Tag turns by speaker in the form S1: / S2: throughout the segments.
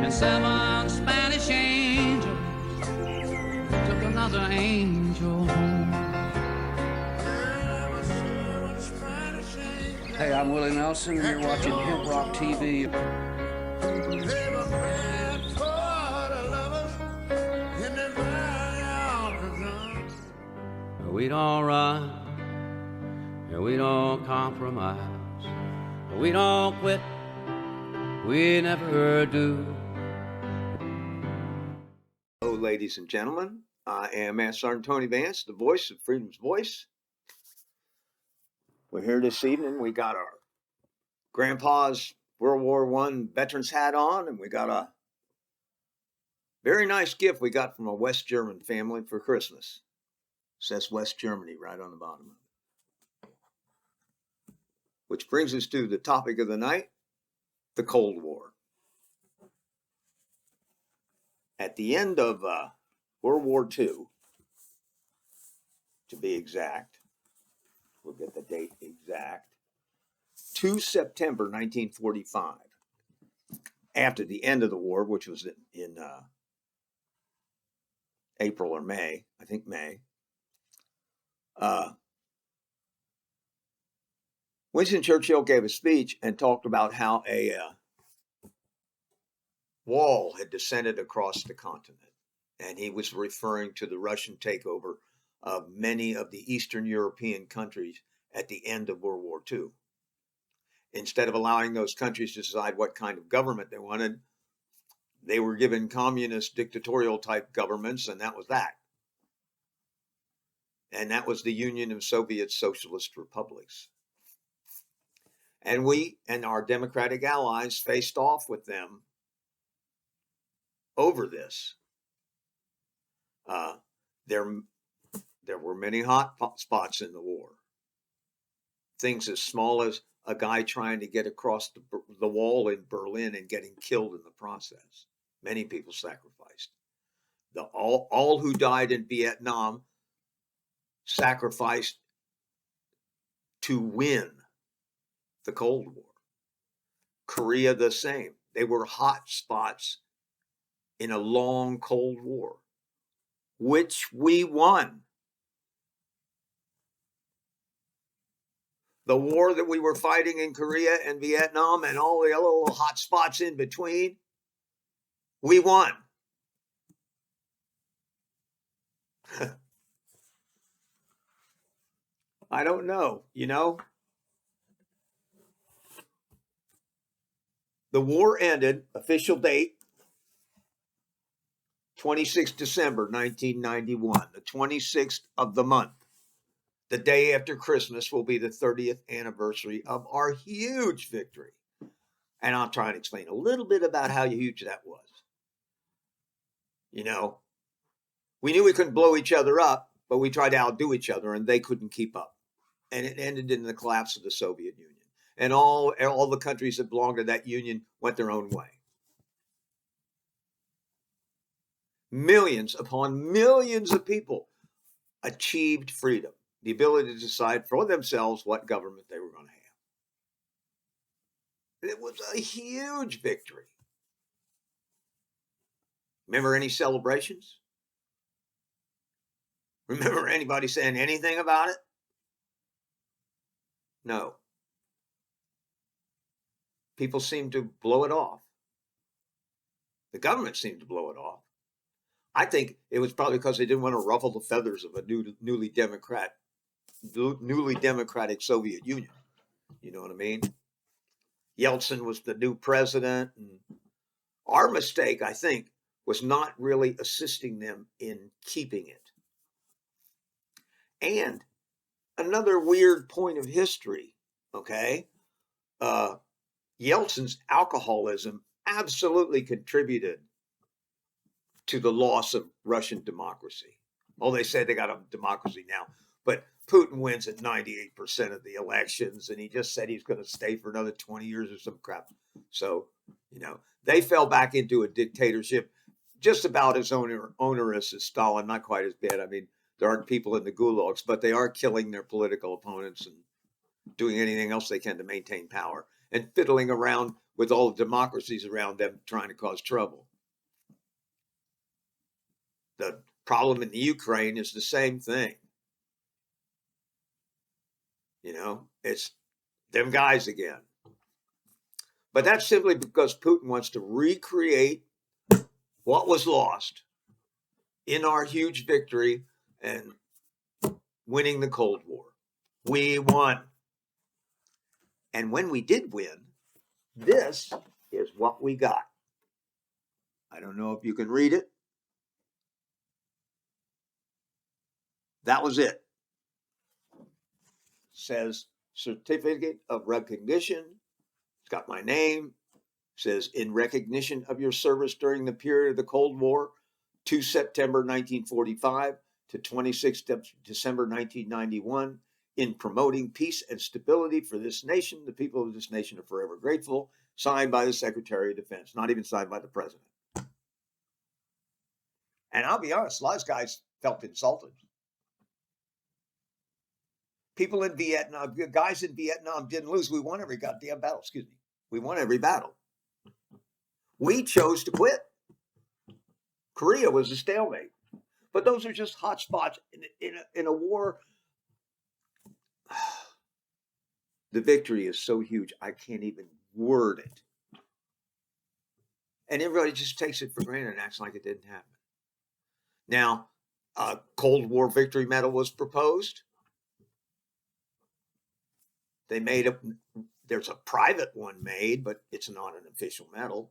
S1: and 7 Spanish angels took another angel home. Hey, I'm Willie Nelson, and you're watching HempRock TV. We don't run, and we don't compromise, we don't quit, we never do.
S2: Hello, ladies and gentlemen. I am Master Sergeant Vance, the voice of Freedom's Voice. We're here this evening. We got our grandpa's World War I veteran's hat on, and we got a very nice gift we got from a West German family for Christmas. It says West Germany right on the bottom of it. Which brings us to the topic of the night, the Cold War. At the end of World War II, to be exact, we'll get the date exact, 2 September 1945, after the end of the war, which was in April or May, I think May, Winston Churchill gave a speech and talked about how a wall had descended across the continent. And he was referring to the Russian takeover of many of the Eastern European countries at the end of World War II. Instead of allowing those countries to decide what kind of government they wanted, they were given communist dictatorial type governments, and that was that. And that was the Union of Soviet Socialist Republics. And we and our democratic allies faced off with them over this. There were many hot spots in the war. Things as small as a guy trying to get across the wall in Berlin and getting killed in the process. Many people sacrificed. All who died in Vietnam sacrificed to win the Cold War. Korea the same. They were hot spots in a long Cold War, which we won. The war that we were fighting in Korea and Vietnam and all the other little hot spots in between, we won. I don't know, The war ended, official date, 26 December 1991, the 26th of the month. The day after Christmas will be the 30th anniversary of our huge victory. And I'll try and explain a little bit about how huge that was. We knew we couldn't blow each other up, but we tried to outdo each other, and they couldn't keep up. And it ended in the collapse of the Soviet Union. And all the countries that belonged to that union went their own way. Millions upon millions of people achieved freedom, the ability to decide for themselves what government they were going to have. It was a huge victory. Remember any celebrations? Remember anybody saying anything about it? No. People seem to blow it off. The government seemed to blow it off. I think it was probably because they didn't want to ruffle the feathers of a newly democratic Soviet Union. You know what I mean? Yeltsin was the new president. And our mistake, I think, was not really assisting them in keeping it. And another weird point of history, okay? Yeltsin's alcoholism absolutely contributed to the loss of Russian democracy. Oh, they say they got a democracy now, but Putin wins at 98% of the elections, and he just said he's going to stay for another 20 years or some crap. So, they fell back into a dictatorship just about as onerous as Stalin, not quite as bad. I mean, there aren't people in the gulags, but they are killing their political opponents and doing anything else they can to maintain power and fiddling around with all the democracies around them trying to cause trouble. The problem in the Ukraine is the same thing. You know, it's them guys again. But that's simply because Putin wants to recreate what was lost in our huge victory and winning the Cold War. We won. And when we did win, this is what we got. I don't know if you can read it. That was it. Says Certificate of Recognition. It's got my name. Says in recognition of your service during the period of the Cold War, 2 September 1945 to 26 December 1991, in promoting peace and stability for this nation. The people of this nation are forever grateful. Signed by the Secretary of Defense, not even signed by the President. And I'll be honest, a lot of guys felt insulted. People in Vietnam, guys in Vietnam didn't lose. We won every goddamn battle. Excuse me. We won every battle. We chose to quit. Korea was a stalemate. But those are just hot spots in a war. The victory is so huge, I can't even word it. And everybody just takes it for granted and acts like it didn't happen. Now, a Cold War Victory Medal was proposed. They made there's a private one made, but it's not an official medal.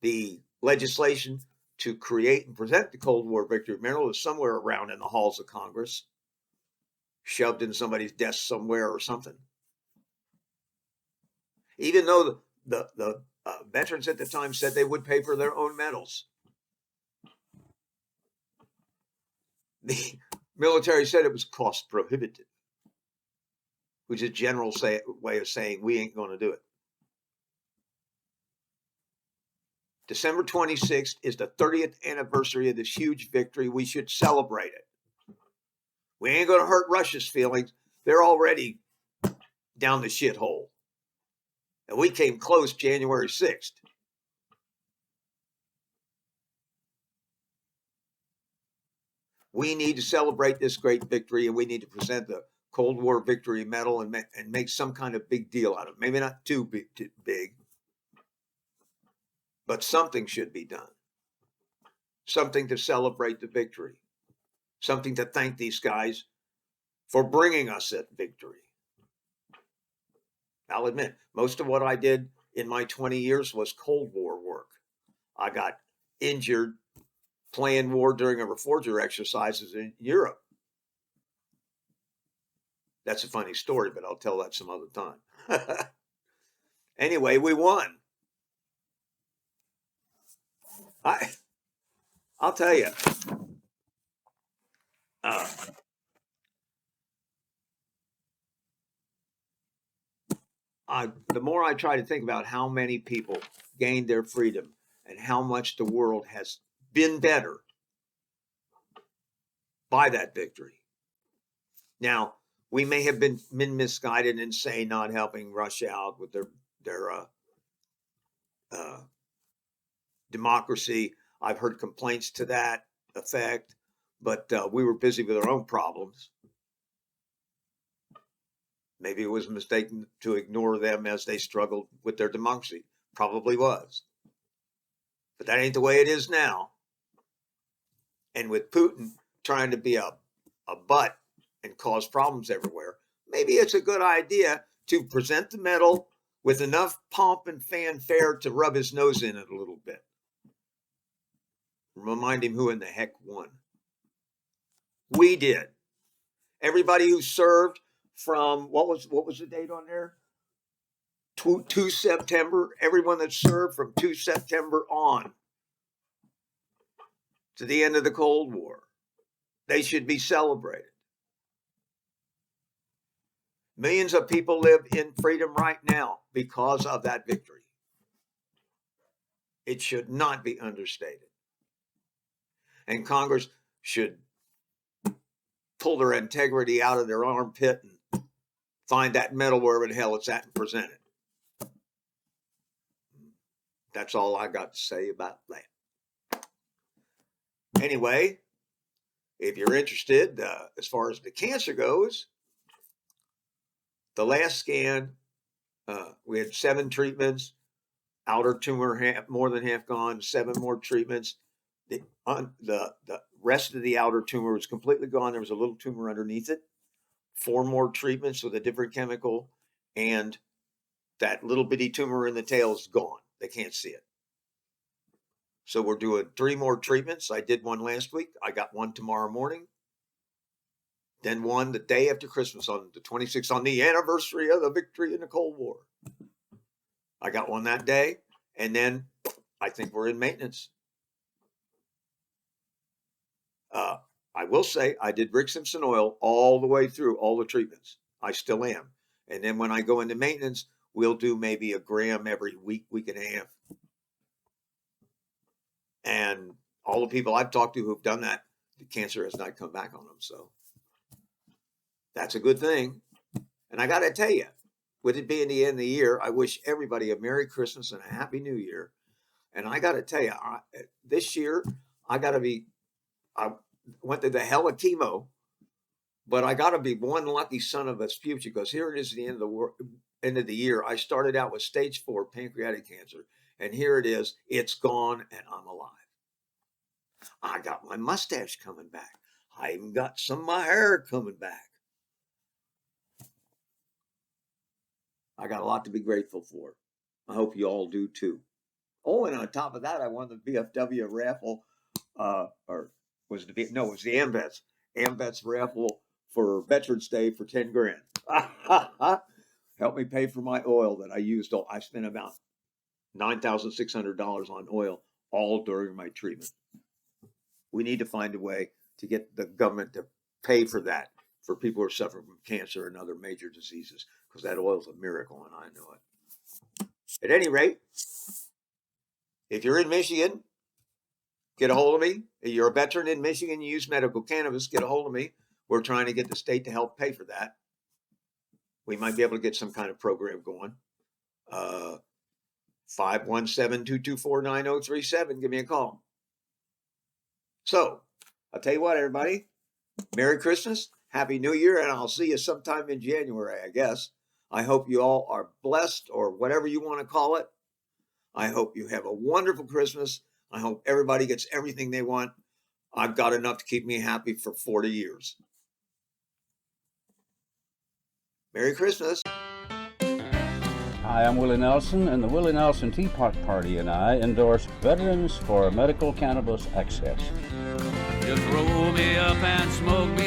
S2: The legislation to create and present the Cold War Victory Medal is somewhere around in the halls of Congress, shoved in somebody's desk somewhere or something. Even though the veterans at the time said they would pay for their own medals. The military said it was cost prohibitive, which is a general way of saying we ain't going to do it. December 26th is the 30th anniversary of this huge victory. We should celebrate it. We ain't going to hurt Russia's feelings. They're already down the shithole. And we came close January 6th. We need to celebrate this great victory, and we need to present the Cold War Victory Medal and make some kind of big deal out of it. Maybe not too big, but something should be done. Something to celebrate the victory. Something to thank these guys for bringing us that victory. I'll admit, most of what I did in my 20 years was Cold War work. I got injured playing war during a reforger exercises in Europe. That's a funny story, but I'll tell that some other time. Anyway, we won. I'll tell you. The more I try to think about how many people gained their freedom and how much the world has been better by that victory. Now, we may have been misguided in saying not helping Russia out with their democracy. I've heard complaints to that effect, but we were busy with our own problems. Maybe it was a mistake to ignore them as they struggled with their democracy. Probably was. But that ain't the way it is now. And with Putin trying to be a butt and cause problems everywhere, maybe it's a good idea to present the medal with enough pomp and fanfare to rub his nose in it a little bit. Remind him who in the heck won. We did. Everybody who served from, what was the date on there? 2 September. Everyone that served from 2 September on to the end of the Cold War. They should be celebrated. Millions of people live in freedom right now because of that victory. It should not be understated. And Congress should pull their integrity out of their armpit and find that metal wherever the hell it's at and present it. That's all I got to say about that. Anyway, if you're interested, as far as the cancer goes, the last scan, we had 7 treatments, outer tumor more than half gone, 7 more treatments. The rest of the outer tumor was completely gone. There was a little tumor underneath it. 4 more treatments with a different chemical, and that little bitty tumor in the tail is gone. They can't see it. So we're doing 3 more treatments. I did one last week. I got one tomorrow morning. Then one the day after Christmas on the 26th, on the anniversary of the victory in the Cold War. I got one that day. And then I think we're in maintenance. I will say I did Rick Simpson oil all the way through all the treatments. I still am. And then when I go into maintenance, we'll do maybe a gram every week, week and a half. And all the people I've talked to who've done that, the cancer has not come back on them. So that's a good thing. And I got to tell you, with it being the end of the year, I wish everybody a Merry Christmas and a Happy New Year. And I got to tell you, this year, I went through the hell of chemo, but I got to be one lucky son of a future, because here it is at the end of the year. I started out with stage 4 pancreatic cancer, and here it is. It's gone, and I'm alive. I got my mustache coming back. I even got some of my hair coming back. I got a lot to be grateful for. I hope you all do too. Oh, and on top of that, I won the VFW raffle, it was the AMVETS. AMVETS raffle for Veterans Day for 10 grand. Help me pay for my oil that I used. I spent about $9,600 on oil all during my treatment. We need to find a way to get the government to pay for that for people who are suffering from cancer and other major diseases, because that oil is a miracle, and I know it. At any rate, if you're in Michigan, get a hold of me. If you're a veteran in Michigan, you use medical cannabis, get a hold of me. We're trying to get the state to help pay for that. We might be able to get some kind of program going. 517-224-9037. Give me a call. So, I'll tell you what, everybody. Merry Christmas, Happy New Year, and I'll see you sometime in January, I guess. I hope you all are blessed, or whatever you want to call it. I hope you have a wonderful Christmas. I hope everybody gets everything they want. I've got enough to keep me happy for 40 years. Merry Christmas.
S3: Hi, I'm Willie Nelson, and the Willie Nelson Teapot Party and I endorse Veterans for Medical Cannabis Access.
S4: Just roll me up and smoke me